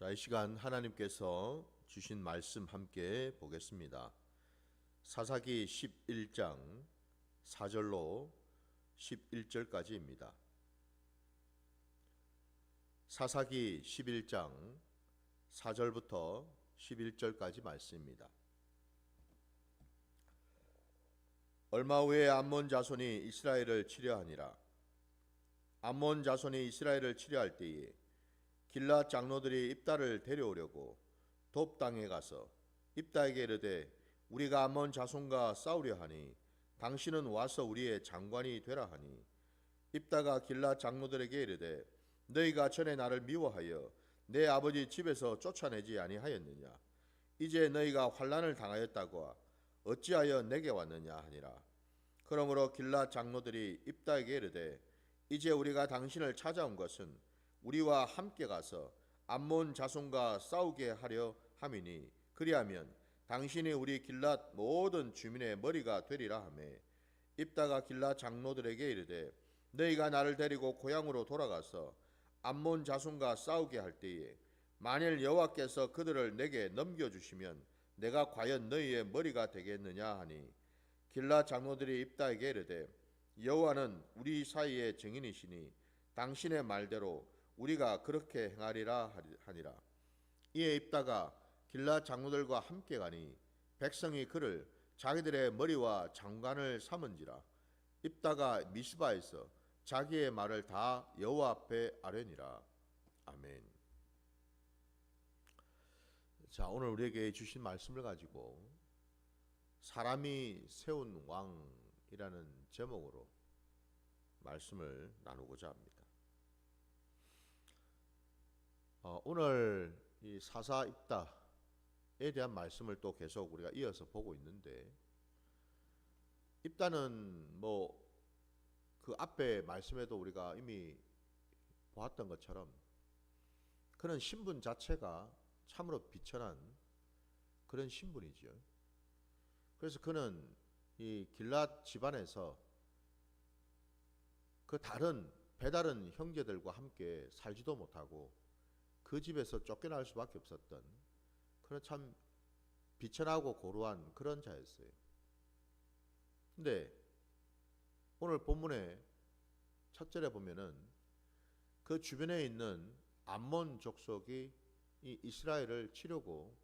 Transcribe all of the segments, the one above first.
자, 이 시간 하나님께서 주신 말씀 함께 보겠습니다. 사사기 11장 4절로 11절까지입니다. 사사기 11장 4절부터 11절까지 말씀입니다. 얼마 후에 암몬 자손이 이스라엘을 치려하니라. 암몬 자손이 이스라엘을 치려할 때에 길앗 장로들이 입다를 데려오려고 돕 땅에 가서 입다에게 이르되 우리가 암몬 자손과 싸우려 하니 당신은 와서 우리의 장관이 되라 하니 입다가 길앗 장로들에게 이르되 너희가 전에 나를 미워하여 내 아버지 집에서 쫓아내지 아니하였느냐. 이제 너희가 환난을 당하였다고 어찌하여 내게 왔느냐 하니라. 그러므로 길앗 장로들이 입다에게 이르되 이제 우리가 당신을 찾아온 것은 우리와 함께 가서 암몬 자손과 싸우게 하려 함이니 그리하면 당신이 우리 길앗 모든 주민의 머리가 되리라 하매 입다가 길앗 장로들에게 이르되 너희가 나를 데리고 고향으로 돌아가서 암몬 자손과 싸우게 할 때에 만일 여호와께서 그들을 내게 넘겨주시면 내가 과연 너희의 머리가 되겠느냐 하니 길앗 장로들이 입다에게 이르되 여호와는 우리 사이의 증인이시니 당신의 말대로 우리가 그렇게 행하리라 하니라. 이에 입다가 길앗 장로들과 함께 가니 백성이 그를 자기들의 머리와 장관을 삼은지라. 입다가 미스바에서 자기의 말을 다 여호와 앞에 아뢰니라. 아멘. 자, 오늘 우리에게 주신 말씀을 가지고 사람이 세운 왕이라는 제목으로 말씀을 나누고자 합니다. 오늘 이 사사 입다에 대한 말씀을 또 계속 우리가 이어서 보고 있는데 입다는 그 앞에 말씀에도 우리가 이미 보았던 것처럼 그런 신분 자체가 참으로 비천한 그런 신분이죠. 그래서 그는 이 길앗 집안에서 그 배다른 형제들과 함께 살지도 못하고 그 집에서 쫓겨날 수밖에 없었던 그런 참 비천하고 고루한 그런 자였어요. 근데 오늘 본문의 첫 절에 보면은 그 주변에 있는 암몬 족속이 이 이스라엘을 치려고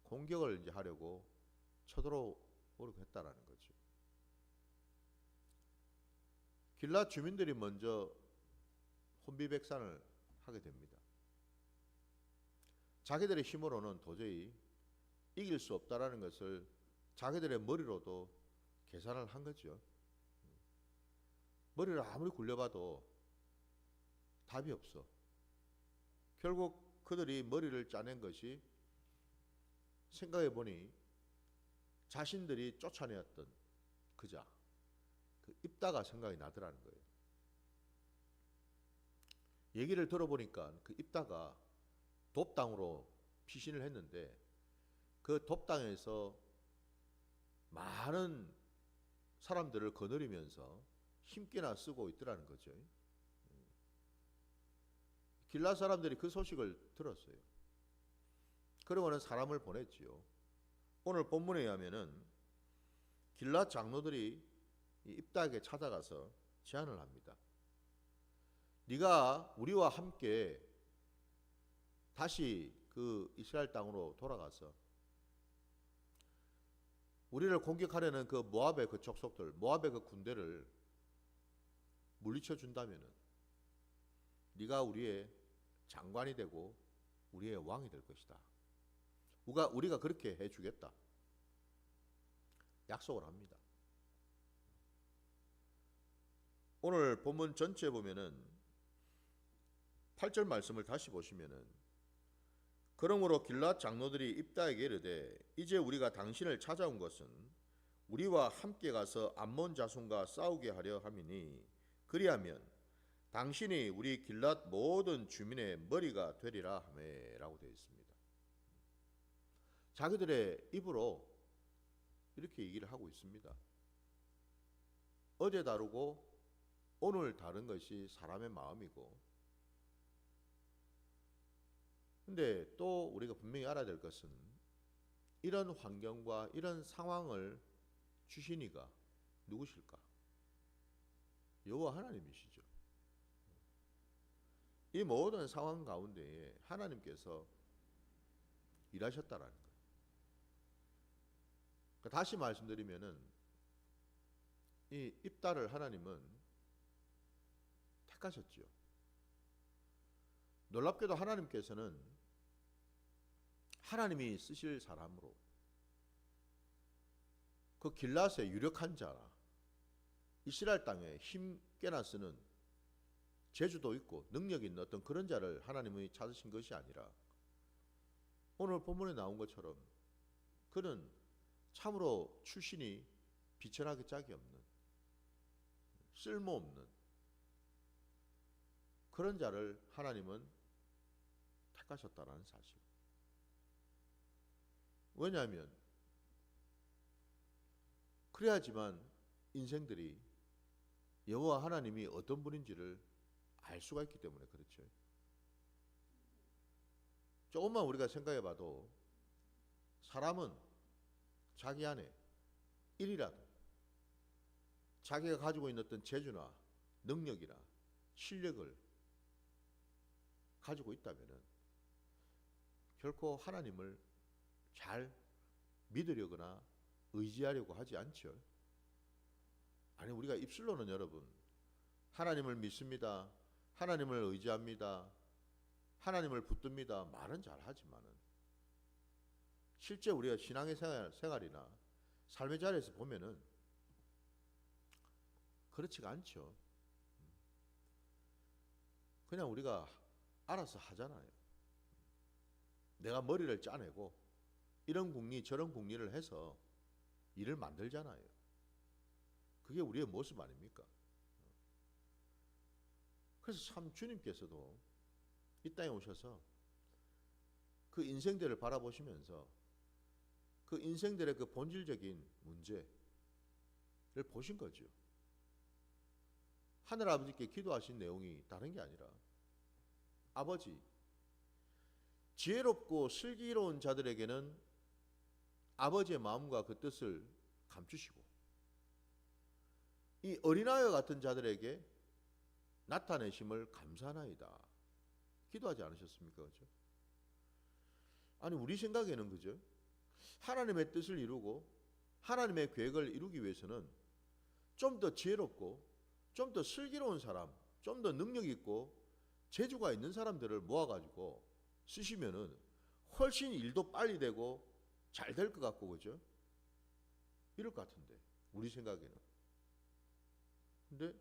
공격을 이제 하려고 쳐들어오려고 했다라는 거죠. 길앗 주민들이 먼저 혼비백산을 하게 됩니다. 자기들의 힘으로는 도저히 이길 수 없다라는 것을 자기들의 머리로도 계산을 한 거죠. 머리를 아무리 굴려봐도 답이 없어. 결국 그들이 머리를 짜낸 것이 생각해 보니 자신들이 쫓아내었던 그자, 그 입다가 생각이 나더라는 거예요. 얘기를 들어보니까 그 입다가 돕당으로 피신을 했는데 그 돕당에서 많은 사람들을 거느리면서 힘께나 쓰고 있더라는 거죠. 길앗 사람들이 그 소식을 들었어요. 그러고는 사람을 보냈지요. 오늘 본문에 의하면은 길앗 장로들이 입다에게 찾아가서 제안을 합니다. 네가 우리와 함께 다시 그 이스라엘 땅으로 돌아가서 우리를 공격하려는 그 모압의 그 족속들, 모압의 그 군대를 물리쳐 준다면은 네가 우리의 장관이 되고 우리의 왕이 될 것이다. 우리가 그렇게 해주겠다. 약속을 합니다. 오늘 본문 전체에 보면은 8절 말씀을 다시 보시면은 그러므로 길앗 장로들이 입다에게 이르되 이제 우리가 당신을 찾아온 것은 우리와 함께 가서 암몬 자손과 싸우게 하려 함이니 그리하면 당신이 우리 길앗 모든 주민의 머리가 되리라 하매라고 되어 있습니다. 자기들의 입으로 이렇게 얘기를 하고 있습니다. 어제 다르고 오늘 다른 것이 사람의 마음이고 근데 또 우리가 분명히 알아야 될 것은 이런 환경과 이런 상황을 주신 이가 누구실까? 여호와 하나님이시죠. 이 모든 상황 가운데에 하나님께서 일하셨다라는 거예요. 그러니까 다시 말씀드리면은 이 입다를 하나님은 택하셨죠. 놀랍게도 하나님께서는 하나님이 쓰실 사람으로 그 길앗의 유력한 자라 이스라엘 땅에 힘께나 쓰는 재주도 있고 능력이 있는 어떤 그런 자를 하나님이 찾으신 것이 아니라 오늘 본문에 나온 것처럼 그는 참으로 출신이 비천하기 짝이 없는 쓸모없는 그런 자를 하나님은 택하셨다는 사실. 왜냐하면 그래야지만 인생들이 여호와 하나님이 어떤 분인지를 알 수가 있기 때문에 그렇죠. 조금만 우리가 생각해 봐도 사람은 자기 안에 일이라도 자기가 가지고 있는 어떤 재주나 능력이나 실력을 가지고 있다면 결코 하나님을 잘 믿으려거나 의지하려고 하지 않죠. 아니 우리가 입술로는 여러분 하나님을 믿습니다. 하나님을 의지합니다. 하나님을 붙듭니다. 말은 잘하지만은 실제 우리가 신앙의 생활이나 삶의 자리에서 보면은 그렇지가 않죠. 그냥 우리가 알아서 하잖아요. 내가 머리를 짜내고 이런 궁리 저런 궁리를 해서 일을 만들잖아요. 그게 우리의 모습 아닙니까? 그래서 참 주님께서도 이 땅에 오셔서 그 인생들을 바라보시면서 그 인생들의 그 본질적인 문제를 보신 거죠. 하늘 아버지께 기도하신 내용이 다른 게 아니라 아버지, 지혜롭고 슬기로운 자들에게는 아버지의 마음과 그 뜻을 감추시고 이 어린아이와 같은 자들에게 나타내심을 감사하나이다. 기도하지 않으셨습니까? 그죠? 아니 우리 생각에는 그죠? 하나님의 뜻을 이루고 하나님의 계획을 이루기 위해서는 좀 더 지혜롭고 좀 더 슬기로운 사람, 좀 더 능력 있고 재주가 있는 사람들을 모아가지고 쓰시면은 훨씬 일도 빨리 되고 잘 될 것 같고 그죠? 이럴 것 같은데 우리 생각에는. 근데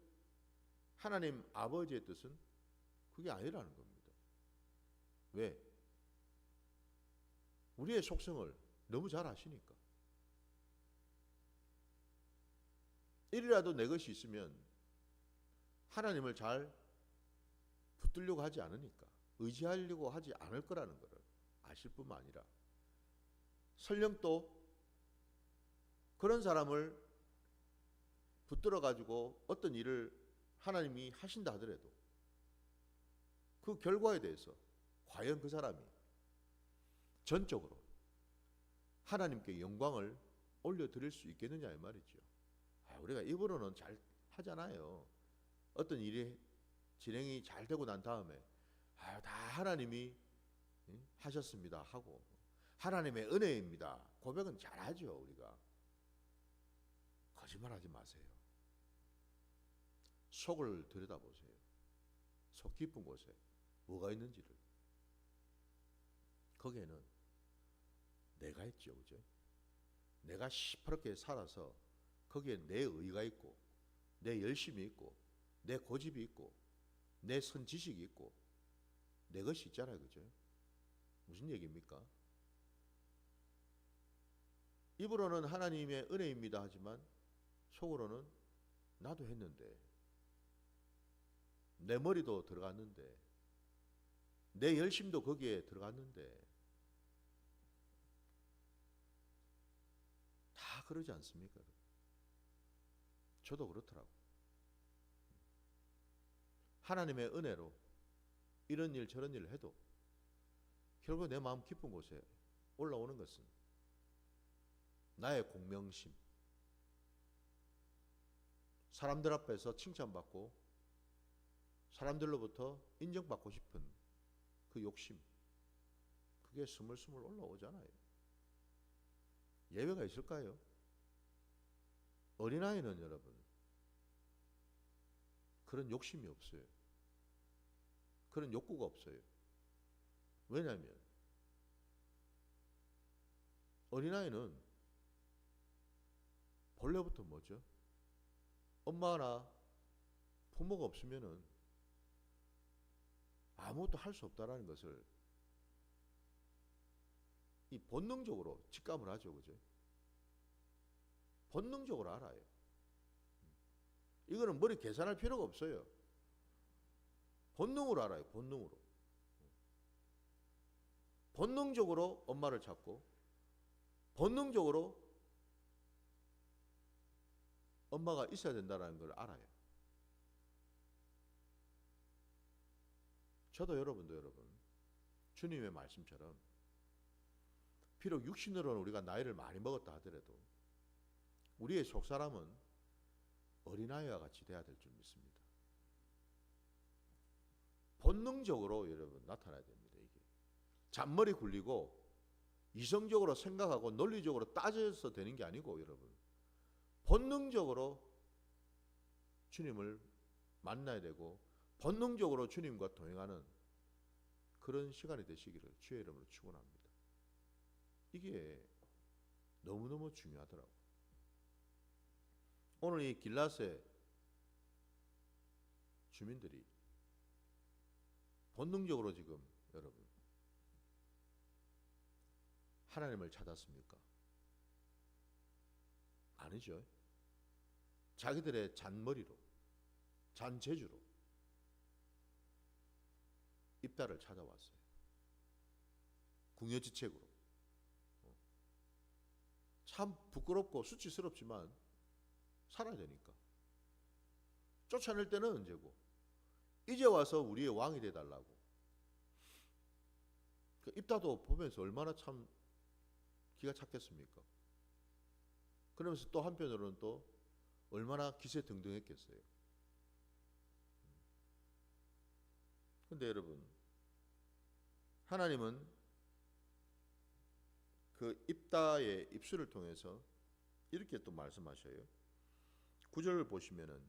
하나님 아버지의 뜻은 그게 아니라는 겁니다. 왜? 우리의 속성을 너무 잘 아시니까. 일이라도 내 것이 있으면 하나님을 잘 붙들려고 하지 않으니까 의지하려고 하지 않을 거라는 것을 아실 뿐만 아니라 설령 또 그런 사람을 붙들어 가지고 어떤 일을 하나님이 하신다 하더라도 그 결과에 대해서 과연 그 사람이 전적으로 하나님께 영광을 올려드릴 수 있겠느냐 이 말이죠. 우리가 입으로는 잘 하잖아요. 어떤 일이 진행이 잘 되고 난 다음에 다 하나님이 하셨습니다 하고 하나님의 은혜입니다. 고백은 잘하죠 우리가. 거짓말하지 마세요. 속을 들여다보세요. 속 깊은 곳에 뭐가 있는지를. 거기에는 내가 있죠, 그죠? 내가 시퍼렇게 살아서 거기에 내 의가 있고 내 열심이 있고 내 고집이 있고 내 선지식이 있고 내 것이 있잖아요, 그죠? 무슨 얘기입니까? 입으로는 하나님의 은혜입니다 하지만 속으로는 나도 했는데 내 머리도 들어갔는데 내 열심도 거기에 들어갔는데 다 그러지 않습니까? 저도 그렇더라고. 하나님의 은혜로 이런 일 저런 일을 해도 결국 내 마음 깊은 곳에 올라오는 것은 나의 공명심, 사람들 앞에서 칭찬받고 사람들로부터 인정받고 싶은 그 욕심, 그게 스물스물 올라오잖아요. 예외가 있을까요? 어린아이는 여러분 그런 욕심이 없어요. 그런 욕구가 없어요. 왜냐하면 어린아이는 본래부터 뭐죠? 엄마나 부모가 없으면은 아무것도 할 수 없다라는 것을 이 본능적으로 직감을 하죠. 그죠? 본능적으로 알아요. 이거는 머리 계산할 필요가 없어요. 본능으로 알아요. 본능으로. 본능적으로 엄마를 찾고 본능적으로 엄마가 있어야 된다는 걸 알아요. 저도 여러분도 여러분 주님의 말씀처럼 비록 육신으로는 우리가 나이를 많이 먹었다 하더라도 우리의 속사람은 어린아이와 같이 돼야 될 줄 믿습니다. 본능적으로 여러분 나타나야 됩니다. 이게 잔머리 굴리고 이성적으로 생각하고 논리적으로 따져서 되는 게 아니고 여러분 본능적으로 주님을 만나야 되고 본능적으로 주님과 동행하는 그런 시간이 되시기를 주의 이름으로 축원합니다. 이게 너무너무 중요하더라고요. 오늘 이 길라세 주민들이 본능적으로 지금 여러분 하나님을 찾았습니까? 아니죠. 자기들의 잔머리로 잔재주로 입다를 찾아왔어요. 궁여지책으로. 참 부끄럽고 수치스럽지만 살아야 되니까. 쫓아낼 때는 언제고 이제 와서 우리의 왕이 돼달라고. 그 입다도 보면서 얼마나 참 기가 찼겠습니까? 그러면서 또 한편으로는 또 얼마나 기세등등했겠어요. 근데 여러분 하나님은 그 입다의 입술을 통해서 이렇게 또 말씀하셔요. 9절을 보시면은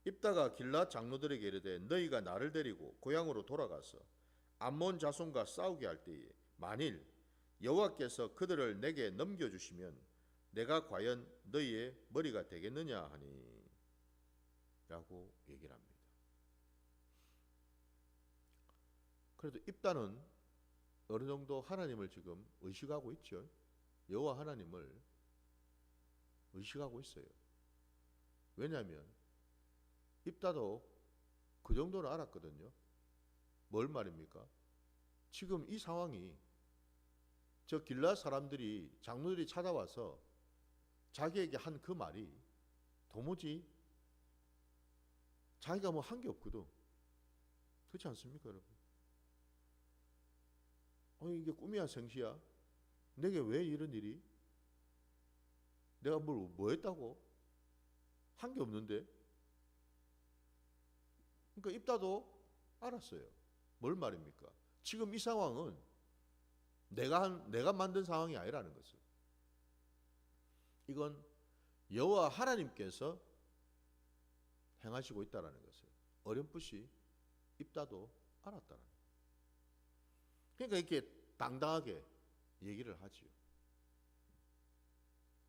입다가 길앗 장로들에게 이르되 너희가 나를 데리고 고향으로 돌아가서 암몬 자손과 싸우게 할 때에 만일 여호와께서 그들을 내게 넘겨주시면 내가 과연 너희의 머리가 되겠느냐 하니 라고 얘기를 합니다. 그래도 입다는 어느 정도 하나님을 지금 의식하고 있죠. 여호와 하나님을 의식하고 있어요. 왜냐하면 입다도 그 정도는 알았거든요. 뭘 말입니까? 지금 이 상황이 저 길앗 사람들이 장로들이 찾아와서 자기에게 한 그 말이 도무지 자기가 뭐 한 게 없거든. 그렇지 않습니까, 여러분? 이게 꿈이야 생시야? 내게 왜 이런 일이? 내가 뭐 했다고? 한 게 없는데? 그러니까 입다도 알았어요. 뭘 말입니까? 지금 이 상황은 내가 만든 상황이 아니라는 것을. 이건 여호와 하나님께서 행하시고 있다라는 것을 어렴풋이 입다도 알았다는. 그러니까 이렇게 당당하게 얘기를 하지요.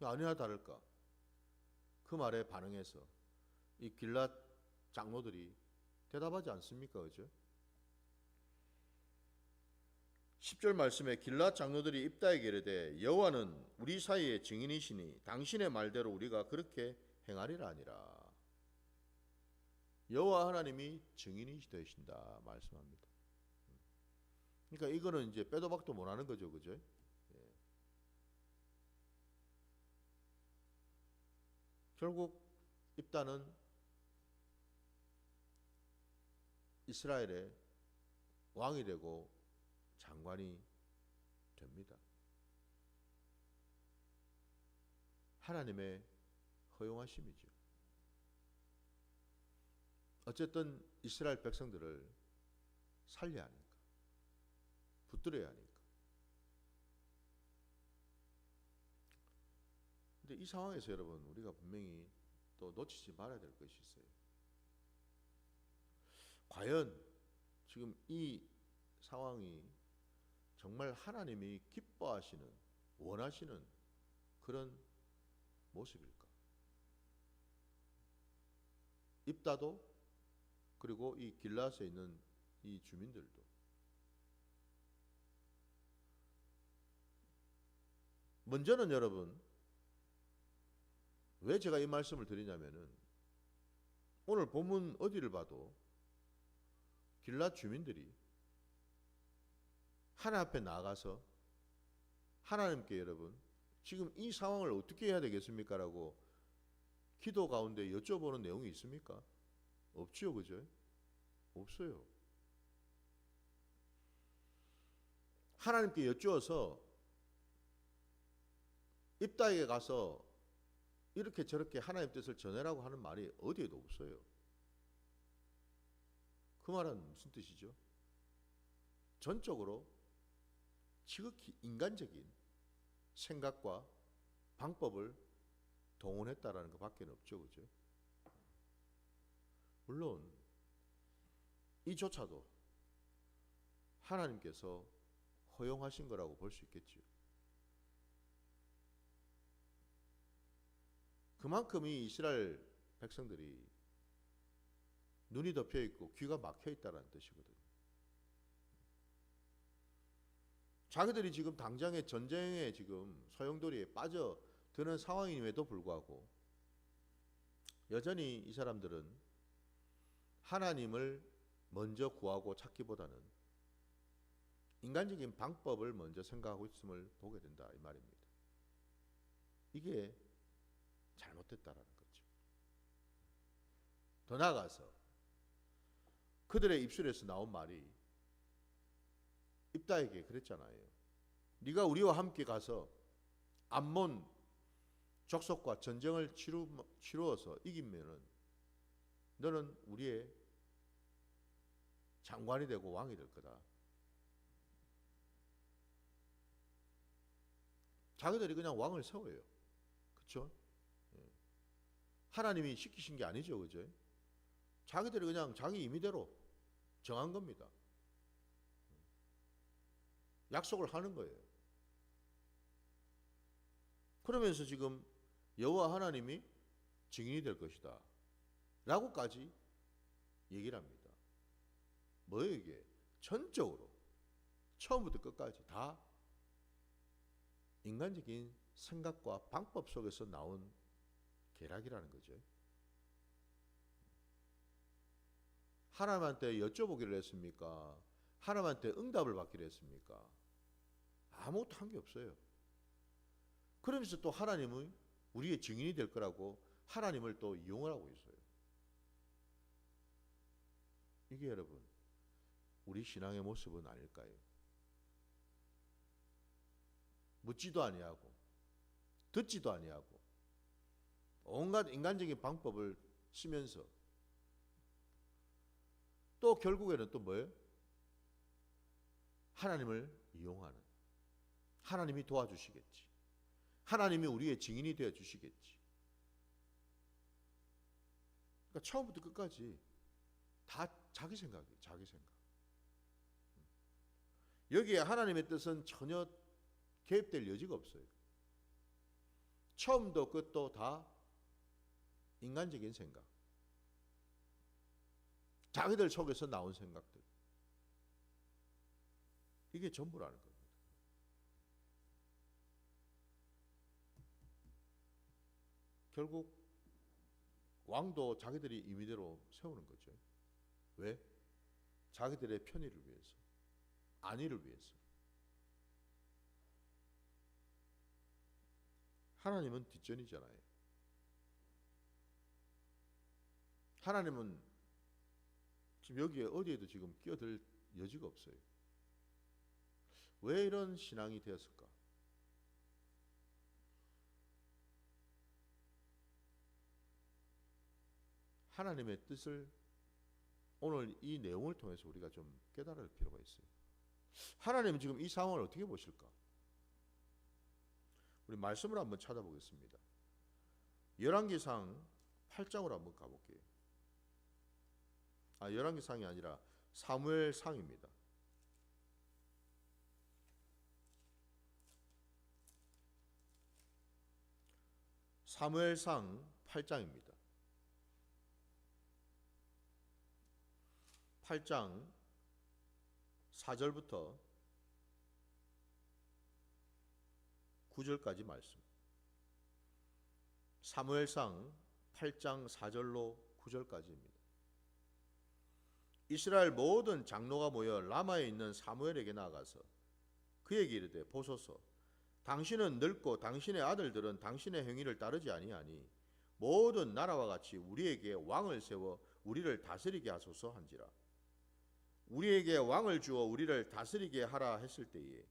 아니나 다를까 그 말에 반응해서 이 길앗 장로들이 대답하지 않습니까? 그죠? 10절 말씀에 길앗 장로들이 입다에게 이르되 여호와는 우리 사이의 증인이시니 당신의 말대로 우리가 그렇게 행하리라 하니라. 여호와 하나님이 증인이 되신다 말씀합니다. 그러니까 이거는 이제 빼도 박도 못하는 거죠, 그죠? 예. 결국 입다는 이스라엘의 왕이 되고 장관이 됩니다. 하나님의 허용하심이죠. 어쨌든 이스라엘 백성들을 살려야 하니까, 붙들어야 하니까. 근데 이 상황에서 여러분, 우리가 분명히 또 놓치지 말아야 될 것이 있어요. 과연 지금 이 상황이 정말 하나님이 기뻐하시는, 원하시는 그런 모습일까? 입다도, 그리고 이 길라스에 있는 이 주민들도. 먼저는 여러분, 왜 제가 이 말씀을 드리냐면은, 오늘 본문 어디를 봐도 길랏 주민들이 하나님 앞에 나가서 하나님께 여러분, 지금 이 상황을 어떻게 해야 되겠습니까? 라고 기도 가운데 여쭤보는 내용이 있습니까? 없지요, 그죠? 없어요. 하나님께 여쭈어서 입다에게 가서 이렇게 저렇게 하나님 뜻을 전해라고 하는 말이 어디에도 없어요. 그 말은 무슨 뜻이죠? 전적으로 지극히 인간적인 생각과 방법을 동원했다라는 것밖에 없죠, 그죠? 물론 이조차도 하나님께서 허용하신 거라고 볼 수 있겠지요. 그만큼 이 이스라엘 백성들이 눈이 덮여 있고 귀가 막혀 있다는 뜻이거든요. 자기들이 지금 당장의 전쟁에 지금 소용돌이에 빠져드는 상황임에도 불구하고 여전히 이 사람들은 하나님을 먼저 구하고 찾기보다는 인간적인 방법을 먼저 생각하고 있음을 보게 된다, 이 말입니다. 이게 잘못됐다라는 거죠. 더 나아가서 그들의 입술에서 나온 말이 입다에게 그랬잖아요. 네가 우리와 함께 가서 암몬 족속과 전쟁을 치루어서 이기면은 너는 우리의 장관이 되고 왕이 될 거다. 자기들이 그냥 왕을 세워요. 그렇죠? 하나님이 시키신 게 아니죠, 그죠? 자기들이 그냥 자기 임의대로 정한 겁니다. 약속을 하는 거예요. 그러면서 지금 여호와 하나님이 증인이 될 것이다 라고까지 얘기를 합니다. 뭐예요 이게? 전적으로 처음부터 끝까지 다 인간적인 생각과 방법 속에서 나온 계략이라는 거죠. 하나님한테 여쭤보기를 했습니까? 하나님한테 응답을 받기를 했습니까? 아무것도 한 게 없어요. 그러면서 또 하나님은 우리의 증인이 될 거라고 하나님을 또 이용을 하고 있어요. 이게 여러분 우리 신앙의 모습은 아닐까요? 묻지도 아니하고 듣지도 아니하고 온갖 인간적인 방법을 쓰면서 또 결국에는 또 뭐예요? 하나님을 이용하는, 하나님이 도와주시겠지, 하나님이 우리의 증인이 되어 주시겠지. 그러니까 처음부터 끝까지 다 자기 생각이에요. 자기 생각. 여기에 하나님의 뜻은 전혀 개입될 여지가 없어요. 처음도 끝도 다 인간적인 생각, 자기들 속에서 나온 생각들, 이게 전부라는 겁니다. 결국 왕도 자기들이 임의대로 세우는 거죠. 왜? 자기들의 편의를 위해서, 안위를 위해서. 하나님은 뒷전이잖아요. 하나님은 지금 여기에 어디에도 지금 끼어들 여지가 없어요. 왜 이런 신앙이 되었을까? 하나님의 뜻을 오늘 이 내용을 통해서 우리가 좀 깨달을 필요가 있어요. 하나님은 지금 이 상황을 어떻게 보실까? 우리 말씀을 한번 찾아보겠습니다. 열왕기상 8장으로 한번 가볼게요. 열왕기상이 아니라 사무엘상입니다. 사무엘상 8장입니다. 8장 4절부터 9절까지 말씀. 사무엘상 8장 4절로 9절까지입니다. 이스라엘 모든 장로가 모여 라마에 있는 사무엘에게 나아가서 그에게 이르되 보소서 당신은 늙고 당신의 아들들은 당신의 행위를 따르지 아니하니 모든 나라와 같이 우리에게 왕을 세워 우리를 다스리게 하소서 한지라. 우리에게 왕을 주어 우리를 다스리게 하라 했을 때에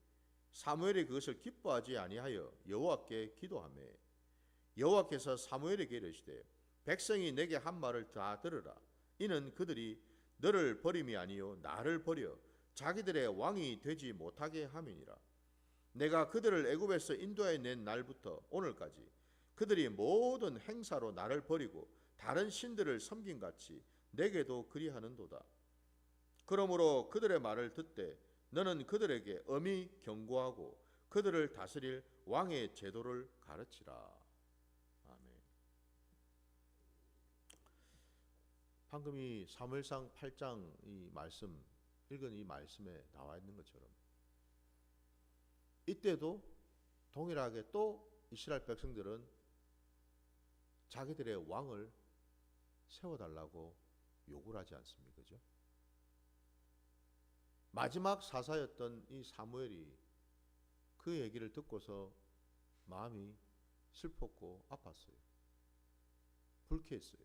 사무엘이 그것을 기뻐하지 아니하여 여호와께 기도하며 여호와께서 사무엘에게 이르시되 백성이 내게 한 말을 다 들으라. 이는 그들이 너를 버림이 아니요 나를 버려 자기들의 왕이 되지 못하게 함이니라. 내가 그들을 애굽에서 인도해 낸 날부터 오늘까지 그들이 모든 행사로 나를 버리고 다른 신들을 섬김같이 내게도 그리하는도다. 그러므로 그들의 말을 듣되 너는 그들에게 엄히 경고하고 그들을 다스릴 왕의 제도를 가르치라. 아멘. 방금 이 사무엘상 8장 이 말씀 읽은 이 말씀에 나와 있는 것처럼 이때도 동일하게 또 이스라엘 백성들은 자기들의 왕을 세워달라고 요구를 하지 않습니까? 그죠? 마지막 사사였던 이 사무엘이 그 얘기를 듣고서 마음이 슬펐고 아팠어요. 불쾌했어요.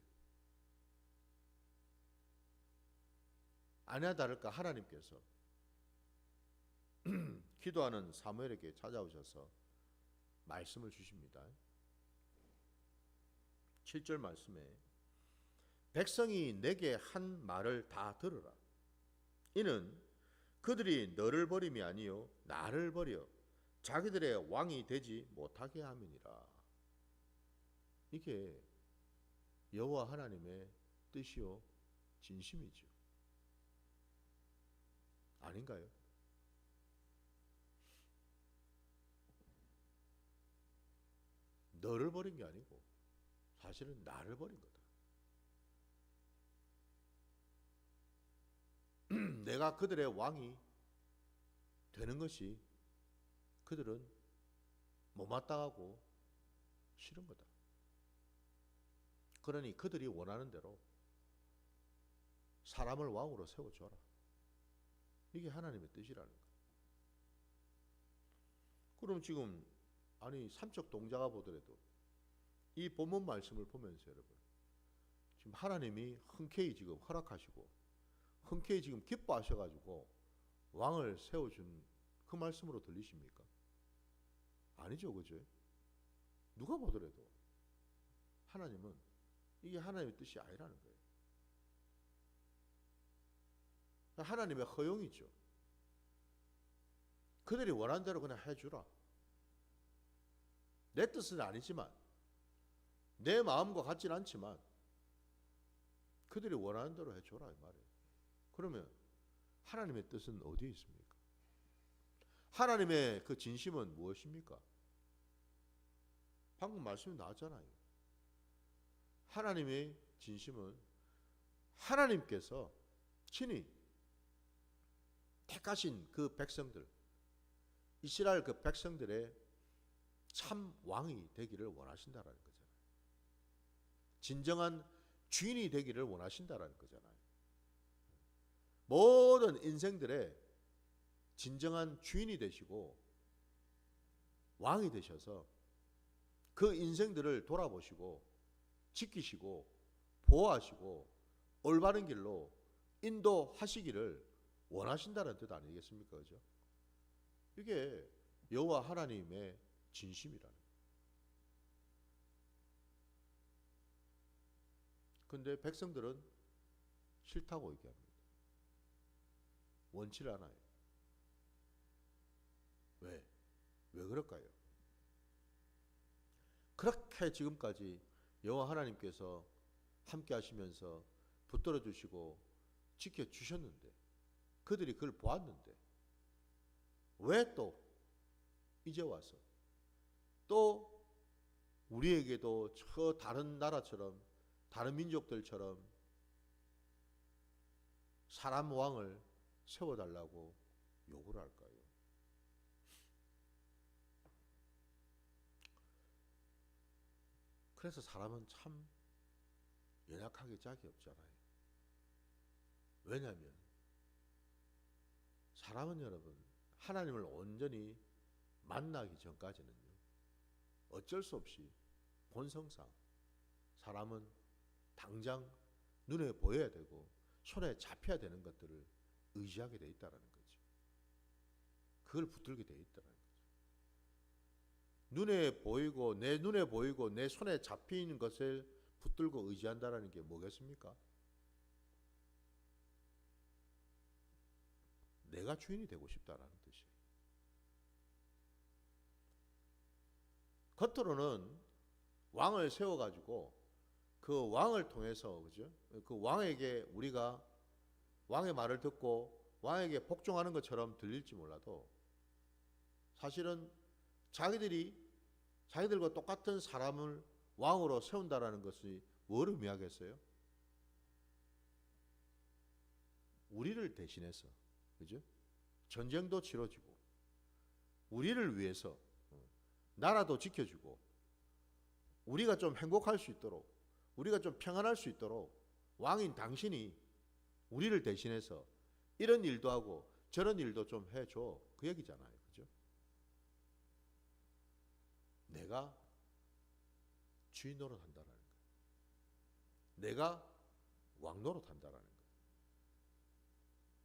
아니나 다를까 하나님께서 기도하는 사무엘에게 찾아오셔서 말씀을 주십니다. 7절 말씀에 백성이 내게 한 말을 다 들으라. 이는 그들이 너를 버림이 아니요 나를 버려 자기들의 왕이 되지 못하게 함이니라. 이게 여호와 하나님의 뜻이요 진심이죠. 아닌가요? 너를 버린 게 아니고 사실은 나를 버린 거다. 내가 그들의 왕이 되는 것이 그들은 못마땅하고 싫은 거다. 그러니 그들이 원하는 대로 사람을 왕으로 세워줘라. 이게 하나님의 뜻이라는 거예요. 그럼 지금 삼척 동자가 보더라도 이 본문 말씀을 보면서 여러분 지금 하나님이 흔쾌히 지금 허락하시고 흔쾌히 지금 기뻐하셔가지고 왕을 세워준 그 말씀으로 들리십니까? 아니죠, 그죠? 누가 보더라도 하나님은 이게 하나님의 뜻이 아니라는 거예요. 하나님의 허용이죠. 그들이 원하는 대로 그냥 해주라. 내 뜻은 아니지만 내 마음과 같지는 않지만 그들이 원하는 대로 해줘라 이 말이에요. 그러면 하나님의 뜻은 어디에 있습니까? 하나님의 그 진심은 무엇입니까? 방금 말씀이 나왔잖아요. 하나님의 진심은 하나님께서 친히 택하신 그 백성들, 이스라엘 그 백성들의 참 왕이 되기를 원하신다라는 거잖아요. 진정한 주인이 되기를 원하신다라는 거잖아요. 모든 인생들의 진정한 주인이 되시고 왕이 되셔서 그 인생들을 돌아보시고 지키시고 보호하시고 올바른 길로 인도하시기를 원하신다는 뜻 아니겠습니까? 그죠? 이게 여호와 하나님의 진심이라는 거예요. 근데 백성들은 싫다고 얘기합니다. 원치를 않아요. 왜? 왜 그럴까요? 그렇게 지금까지 여호와 하나님께서 함께 하시면서 붙들어 주시고 지켜 주셨는데, 그들이 그걸 보았는데 왜 또 이제 와서 또 우리에게도 저 다른 나라처럼 다른 민족들처럼 사람 왕을 세워달라고 요구를 할까요? 그래서 사람은 참 연약하게 짝이 없잖아요. 왜냐하면 사람은 여러분 하나님을 온전히 만나기 전까지는요, 어쩔 수 없이 본성상 사람은 당장 눈에 보여야 되고 손에 잡혀야 되는 것들을 의지하게 돼 있다는 거죠. 그걸 붙들게 돼 있다는 거죠. 눈에 보이고 내 손에 잡히는 것을 붙들고 의지한다는 게 뭐겠습니까? 내가 주인이 되고 싶다라는 뜻이에요. 겉으로는 왕을 세워가지고 그 왕을 통해서, 그죠? 그 왕에게 우리가 왕의 말을 듣고 왕에게 복종하는 것처럼 들릴지 몰라도 사실은 자기들과 똑같은 사람을 왕으로 세운다라는 것이 뭘 의미하겠어요? 우리를 대신해서, 그죠? 전쟁도 치러지고 우리를 위해서 나라도 지켜주고 우리가 좀 행복할 수 있도록, 우리가 좀 평안할 수 있도록 왕인 당신이 우리를 대신해서 이런 일도 하고 저런 일도 좀 해줘, 그 얘기잖아요. 그죠? 내가 주인 노릇한다라는 거예요. 내가 왕 노릇한다라는 거예요.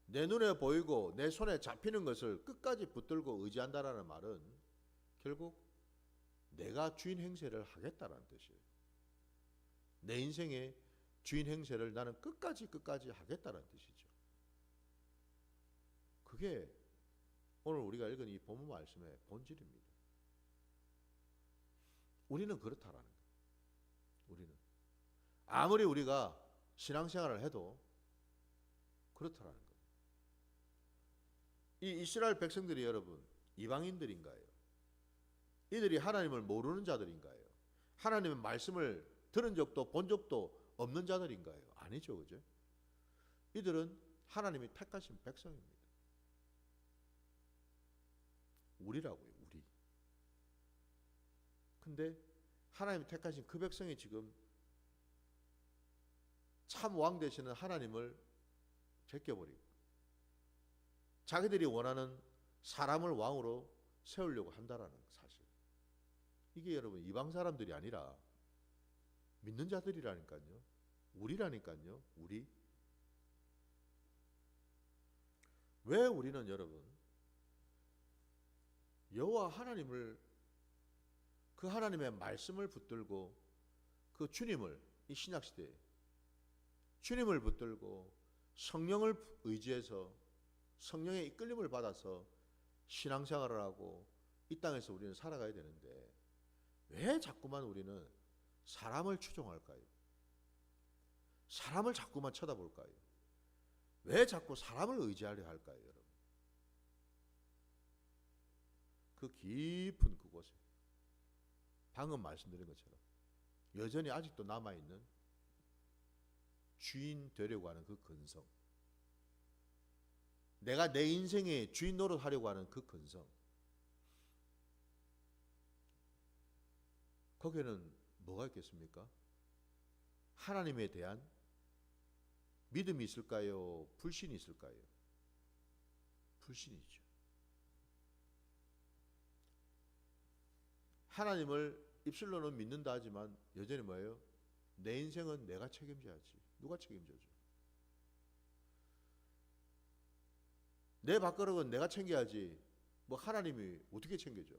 내 눈에 보이고 내 손에 잡히는 것을 끝까지 붙들고 의지한다라는 말은 결국 내가 주인 행세를 하겠다라는 뜻이에요. 내 인생의 주인 행세를 나는 끝까지 하겠다라는 뜻이죠. 그게 오늘 우리가 읽은 이 본문 말씀의 본질입니다. 우리는 그렇다라는 거예요. 우리는 아무리 우리가 신앙생활을 해도 그렇다라는 거예요. 이 이스라엘 백성들이 여러분 이방인들인가요? 이들이 하나님을 모르는 자들인가요? 하나님의 말씀을 들은 적도 본 적도 없는 자들인가요? 아니죠, 그죠? 이들은 하나님이 택하신 백성입니다. 우리라고요, 우리. 근데 하나님이 택하신 그 백성이 지금 참 왕 되시는 하나님을 제껴버리고 자기들이 원하는 사람을 왕으로 세우려고 한다라는 사실. 이게 여러분 이방 사람들이 아니라 믿는 자들이라니까요. 우리라니까요. 우리. 왜 우리는 여러분 여호와 하나님을, 그 하나님의 말씀을 붙들고 그 주님을, 이 신약시대에 주님을 붙들고 성령을 의지해서 성령의 이끌림을 받아서 신앙생활을 하고 이 땅에서 우리는 살아가야 되는데 왜 자꾸만 우리는 사람을 추종할까요? 사람을 자꾸만 쳐다볼까요? 왜 자꾸 사람을 의지하려 할까요, 여러분? 그 깊은 그곳에 방금 말씀드린 것처럼 여전히 아직도 남아있는 주인 되려고 하는 그 근성, 내가 내 인생의 주인 노릇하려고 하는 그 근성, 거기에는 뭐가 있겠습니까? 하나님에 대한 믿음이 있을까요? 불신이 있을까요? 불신이죠. 하나님을 입술로는 믿는다 하지만 여전히 뭐예요? 내 인생은 내가 책임져야지. 누가 책임져줘? 내 밥그릇은 내가 챙겨야지. 뭐 하나님이 어떻게 챙겨줘?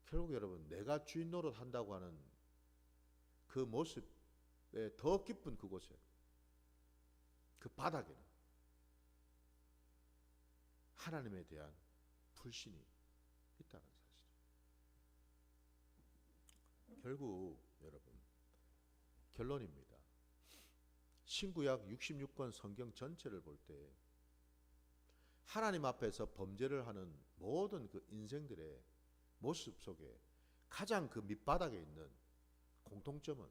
결국 여러분, 내가 주인 노릇 한다고 하는 그 모습에 더 깊은 그곳에, 그 바닥에는 하나님에 대한 불신이 있다는 사실. 결국 여러분, 결론입니다. 신구약 66권 성경 전체를 볼 때 하나님 앞에서 범죄를 하는 모든 그 인생들의 모습 속에 가장 그 밑바닥에 있는 공통점은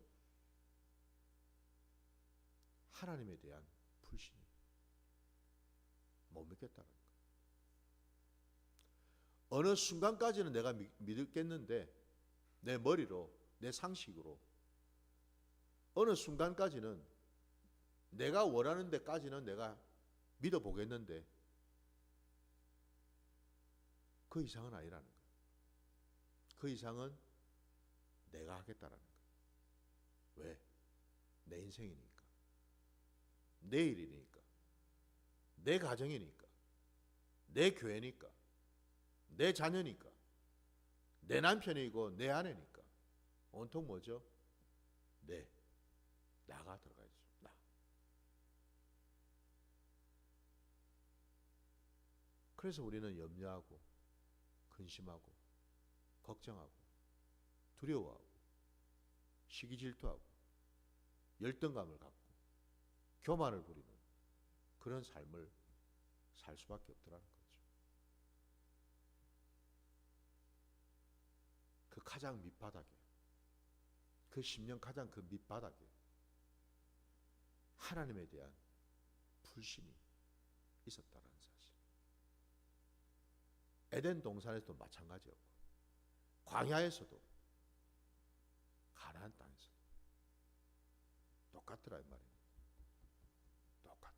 하나님에 대한 불신이, 못 믿겠다는 거. 어느 순간까지는 내가 믿겠는데, 내 머리로, 내 상식으로, 어느 순간까지는 내가 원하는 데까지는 내가 믿어보겠는데 그 이상은 아니라는 거예요. 그 이상은 내가 하겠다라는 거예요. 왜? 내 인생이니까, 내 일이니까, 내 가정이니까, 내 교회니까, 내 자녀니까, 내 남편이고 내 아내니까 온통 뭐죠? 나가 들어가야죠. 나. 그래서 우리는 염려하고 근심하고 걱정하고 두려워하고 시기질투하고 열등감을 갖고 교만을 부리는 그런 삶을 살 수밖에 없더라는 거죠. 그 가장 밑바닥에, 그 10년 가장 그 밑바닥에 하나님에 대한 불신이 있었다는 사실. 에덴 동산에서도 마찬가지였고, 광야에서도, 가나안 땅에서도 똑같더라 이 말입니다. 똑같아.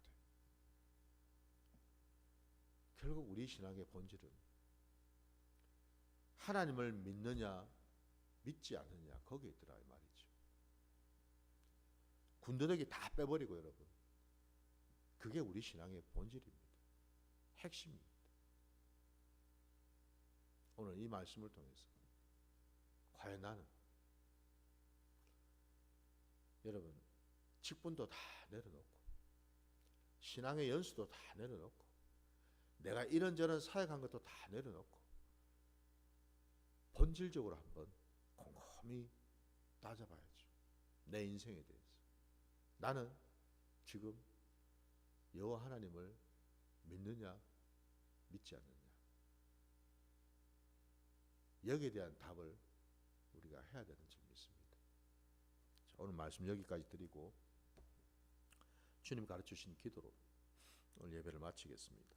결국 우리 신앙의 본질은 하나님을 믿느냐 믿지 않느냐 거기에 있더라 이 말이죠. 군더더기 다 빼버리고 여러분, 그게 우리 신앙의 본질입니다. 핵심입니다. 오늘 이 말씀을 통해서 과연 나는, 여러분, 직분도 다 내려놓고 신앙의 연수도 다 내려놓고 내가 이런저런 사역한 것도 다 내려놓고 본질적으로 한번 곰곰이 따져봐야죠. 내 인생에 대해서 나는 지금 여호와 하나님을 믿느냐 믿지 않느냐, 여기에 대한 답을 우리가 해야 되는 점이 있습니다. 자, 오늘 말씀 여기까지 드리고 주님 가르치신 기도로 오늘 예배를 마치겠습니다.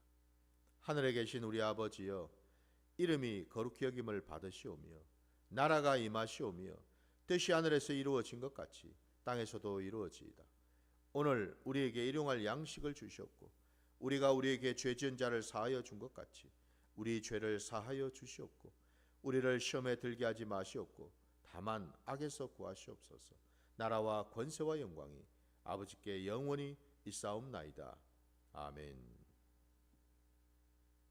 하늘에 계신 우리 아버지여, 이름이 거룩히 여김을 받으시오며 나라가 임하시오며 뜻이 하늘에서 이루어진 것 같이 땅에서도 이루어지이다. 오늘 우리에게 일용할 양식을 주셨고 우리가 우리에게 죄 지은 자를 사하여 준 것 같이 우리 죄를 사하여 주시옵고 우리를 시험에 들게 하지 마시옵고 다만 악에서 구하시옵소서. 나라와 권세와 영광이 아버지께 영원히 있사옵나이다. 아멘.